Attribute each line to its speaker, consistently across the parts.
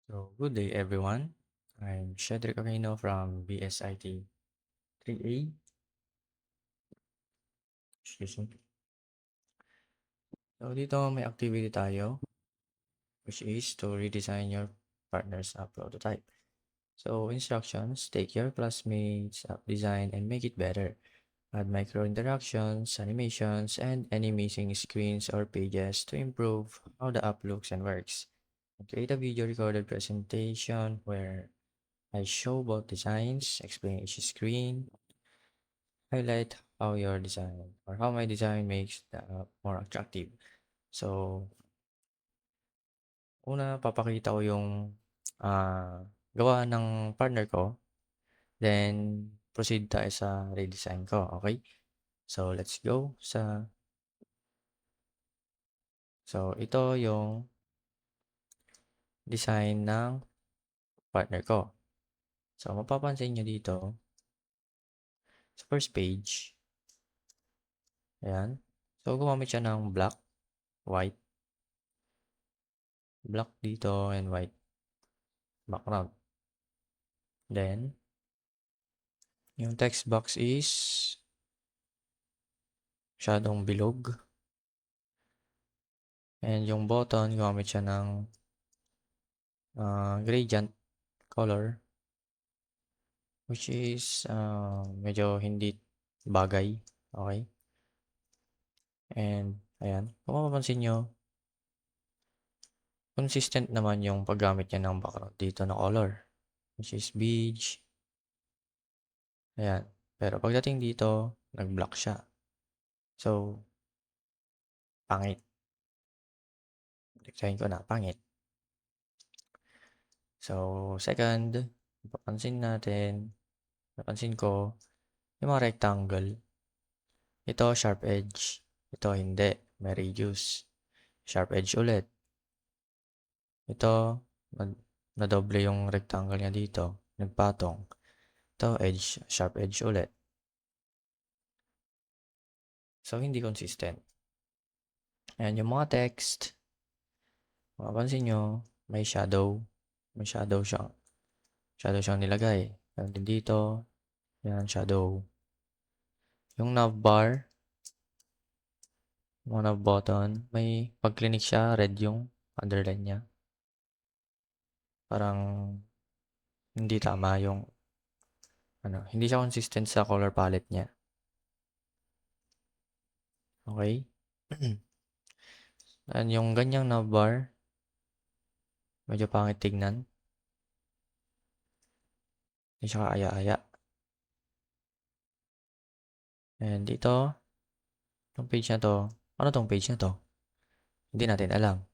Speaker 1: So, good day everyone. I'm Shedrick Aquino from BSIT 3A. Excuse me. So, dito may activity tayo, which is to redesign your partner's app prototype. So, instructions: take your classmates' app design and make it better. Add micro interactions, animations, and any missing screens or pages to improve how the app looks and works. Create a video recorded presentation where I show both designs, explain each screen, highlight how your design or how my design makes the app more attractive. So, una papakita ko yung gawa ng partner ko, then proceed tayo sa redesign ko, okay? So, let's go ito yung design ng partner ko. So, mapapansin nyo dito, sa first page, ayan. So, gumamit siya ng white, black dito, and white background. Then, yung text box is masyadong bilog. And yung button, gumamit siya ng gradient color, which is medyo hindi bagay. Okay? And, ayan. Kung mapapansin nyo, consistent naman yung paggamit niya ng background dito na color, which is beige. Ayan. Pero pagdating dito, nag-black siya. So, pangit. Design ko na, pangit. So, second, napansin ko, yung mga rectangle. Ito, sharp edge. Ito, hindi. May radius. Sharp edge ulit. Ito, nadoble yung rectangle niya dito. Nagpatong. Ito, edge. Sharp edge ulit. So, hindi consistent. Ayan, yung mga text. Mapapansin nyo, may shadow. May shadow siyang. Shadow siyang nilagay. Ayan din dito. Ayan, shadow. Yung navbar, mga nav button, may pag-click siya, red yung underline niya. Parang hindi tama yung hindi siya consistent sa color palette niya. Okay? And yung ganyang navbar, medyo pangit tignan. Hindi siya kaaya-aya. And dito, itong page na to, ano tong page na to? Hindi natin alam.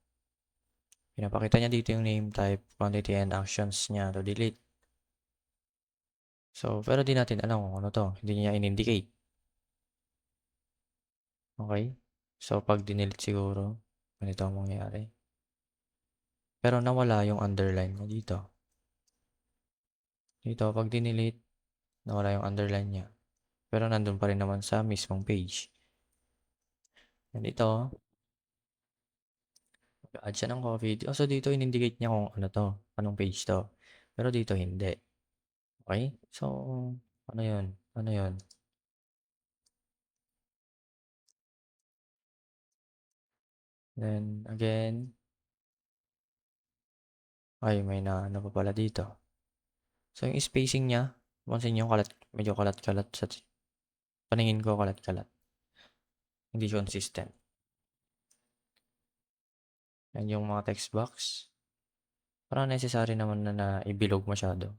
Speaker 1: Pinapakita niya dito yung name type, quantity, and actions niya to delete. So, pero di natin alam kung ano to. Hindi niya in-indicate. Okay? So, pag dinelete siguro, ganito ang mangyayari. Pero nawala yung underline niya dito. Dito, pag dinelete, nawala yung underline niya. Pero nandun pa rin naman sa mismong page. And ito, add siya ng coffee. So, dito in-indicate niya kung ano to, anong page to. Pero dito hindi. Okay? So, ano yun? Ano yun? Then, again, ay, may ano pa pala dito. So, yung spacing niya, pansin niyo, medyo kalat-kalat sa paningin ko, kalat-kalat. Hindi consistent. Yan yung mga text box. Parang necessary naman na ibilog masyado.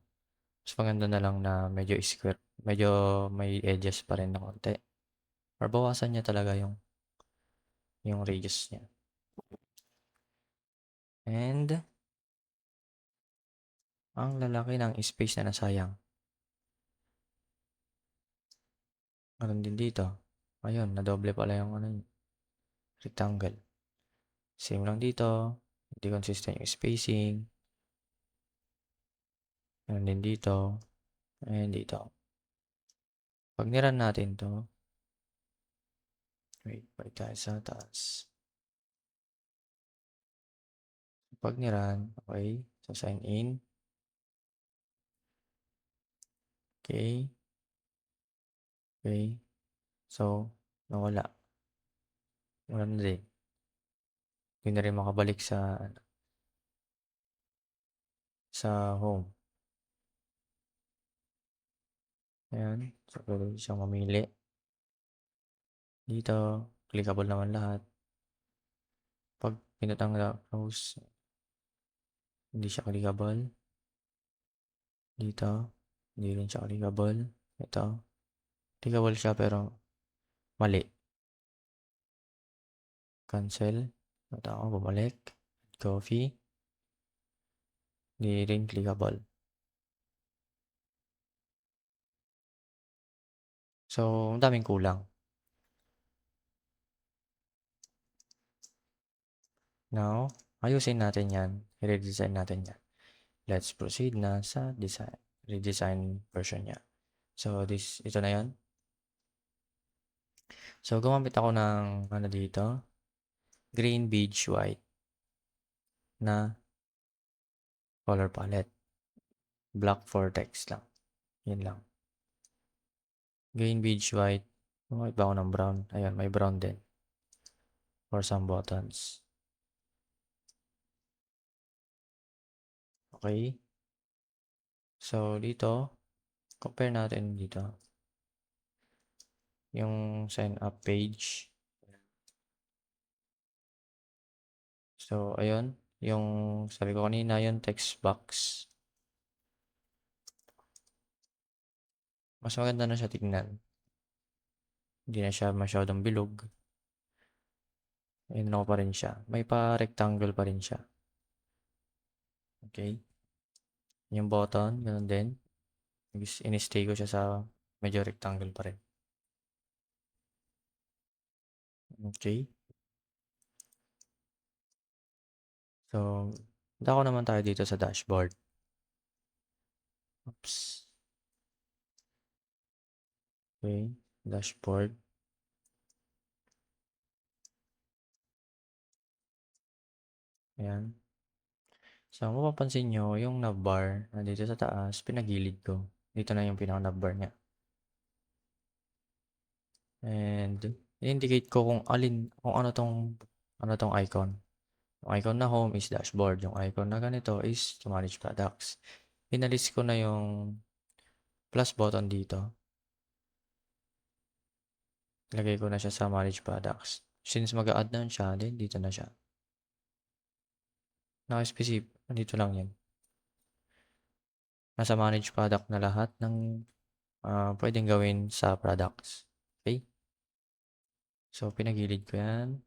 Speaker 1: Mas maganda na lang na medyo square. Medyo may edges pa rin na konti. Or bawasan niya talaga yung radius niya. And, ang lalaki ng space na nasayang. Meron din dito. Ayun, nadoble pala yung rectangle. Same lang dito. Hindi consistent yung spacing. Meron din dito. And dito. Pag niran natin to, wait, balik tayo sa taas. Pag niran, okay. So, sign in. Okay. Okay. So, nawala. Wala na din. Hindi na rin makabalik sa home. Ayan. So, pwede siyang mamili. Dito, clickable naman lahat. Pag pinutang na close, hindi siya clickable. Dito, hindi rin siya clickable. Ito, clickable siya pero mali. Cancel. Ito ako, bumalik. Coffee. Hindi rin clickable. So, ang daming kulang. Now, ayusin natin yan. I-redesign natin yan. Let's proceed na sa design. Redesign version niya. So, ito na yan. So, gumamit ako ng, dito, green, beige, white na color palette. Black for text lang. Yan lang. Green, beige, white. Gumamit ba ako ng brown? Ayun, may brown din. For some buttons. Okay. So, dito, compare natin dito. Yung sign up page. So, ayun. Yung sabi ko kanina, yung text box. Mas maganda na siya tignan. Hindi na siya masyadong bilog. Ayun, pa rin siya. May pa-rectangle pa rin siya. Okay. Yung button, ganun din. In-stay ko siya sa medyo rectangle pa rin. Okay. So, dako naman tayo dito sa dashboard. Oops. Okay. Dashboard. Ayan. So, kung mapapansin nyo, yung navbar nandito sa taas, pinagilid ko. Dito na yung pinaka-navbar niya. And, i-indicate ko kung ano tong icon. Yung icon na home is dashboard. Yung icon na ganito is to manage products. Pinalis ko na yung plus button dito. Lagay ko na siya sa manage products. Since mag-a-add na siya, then dito na siya. Naka-specific, dito lang yan. Nasa manage product na lahat ng pwedeng gawin sa products. Okay? So, pinagilid ko yan.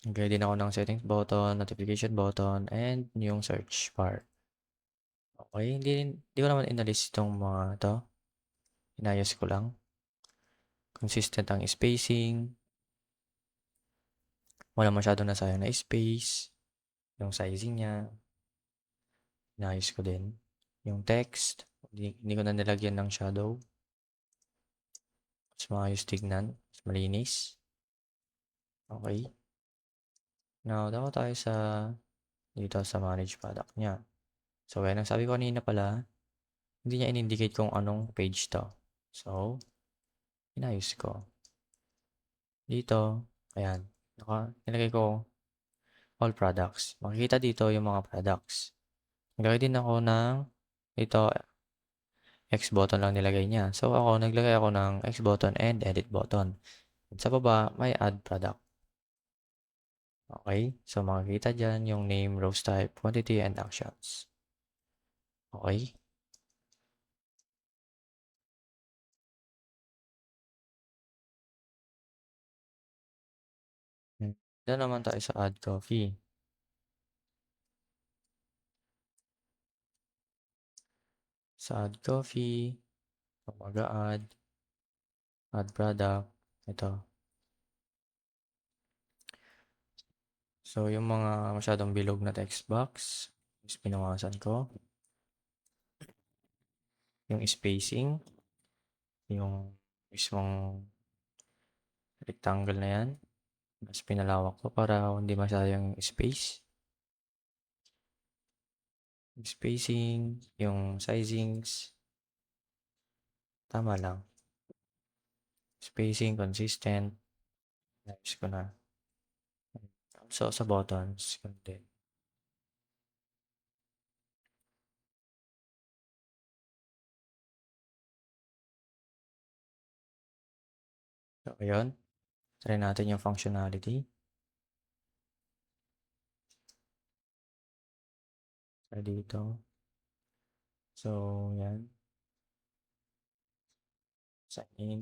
Speaker 1: Naglagay din ako ng settings button, notification button, and yung search bar. Okay? Hindi ko naman inalis itong mga to. Inayos ko lang. Consistent ang spacing. Wala masyadong nasayang na space. Yung sizing niya. Inayos ko din. Yung text. Hindi ko na nilagyan ng shadow. Mas maayos tignan. Mas malinis. Okay. Now, daw tayo dito sa manage product niya. So, kaya nang sabi ko kanina pala, hindi niya in-indicate kung anong page to. So, inayos ko. Dito, ayan. Nilagay ko all products. Makikita dito yung mga products. Naglagay din ako ng ito, X button lang nilagay niya. So, naglagay ako ng X button and edit button. At sa baba, may add product. Okay? So, makikita dyan yung name, rows type, quantity, and actions. Okay? Doon naman tayo sa add coffee. Sa add coffee, mag-add, add product, ito. So, yung mga masyadong bilog na text box, is pinawasan ko. Yung spacing, yung mismong rectangle na yan, mas pinalawak ko para hindi masyadong space. Spacing, yung sizings, tama lang. Spacing, consistent. Ayos ko na. So, sa buttons, ganun din. So, ayun. Try natin yung functionality. Try dito. So, yan. Sign in.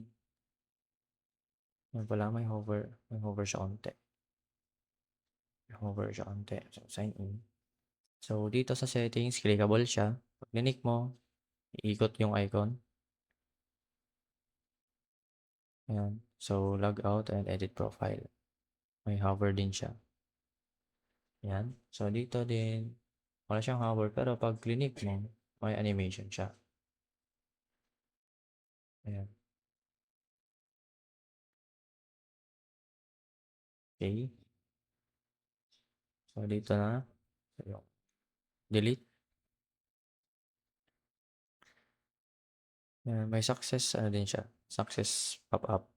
Speaker 1: Yan pala, may hover. May hover siya konti. May hover siya konti. So, sign in. So, dito sa settings, clickable siya. Pag click mo, iikot yung icon. Ayan. So, log out and edit profile. May hover din siya. Ayan. So, dito din, wala siyang hover. Pero pag click mo, may animation siya. Ayan. Okay. So, dito na. So, yung delete. Ayan. May success, ano din siya. Success pop-up.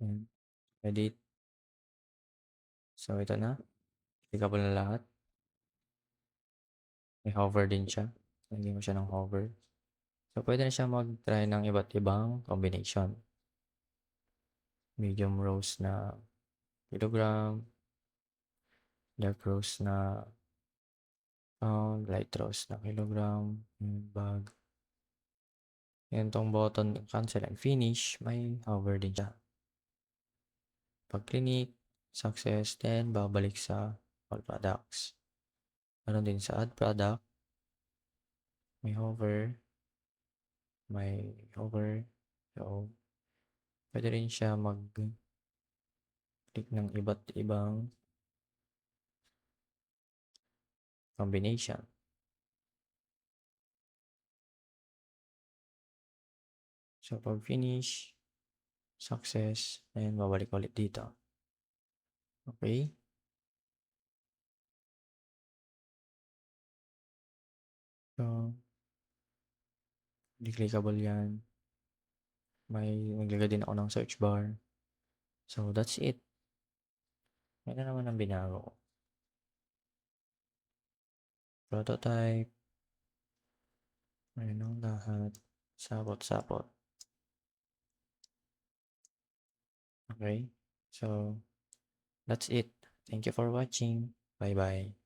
Speaker 1: Ayan. Edit. So, ito na. Clickable na lahat. May hover din siya. Lagyan mo siya ng hover. So, pwede na siya mag-try ng iba't ibang combination. Medium roast na kilogram, dark roast na pound, light roast na kilogram, bag. Yan tong button cancel and finish, may hover din siya. Pag click, success, then babalik sa all products. Meron din sa add product, may hover, may hover. So, pwede rin siya mag-click ng iba't ibang combination. So, pag finish, success, and babalik ulit dito. Okay? So, di-clickable yan. May maglagay din ako ng search bar. So, that's it. Yan na naman ang binago ko. Prototype. Ayun ang lahat. Sapot-sapot. Okay? So, that's it. Thank you for watching. Bye-bye.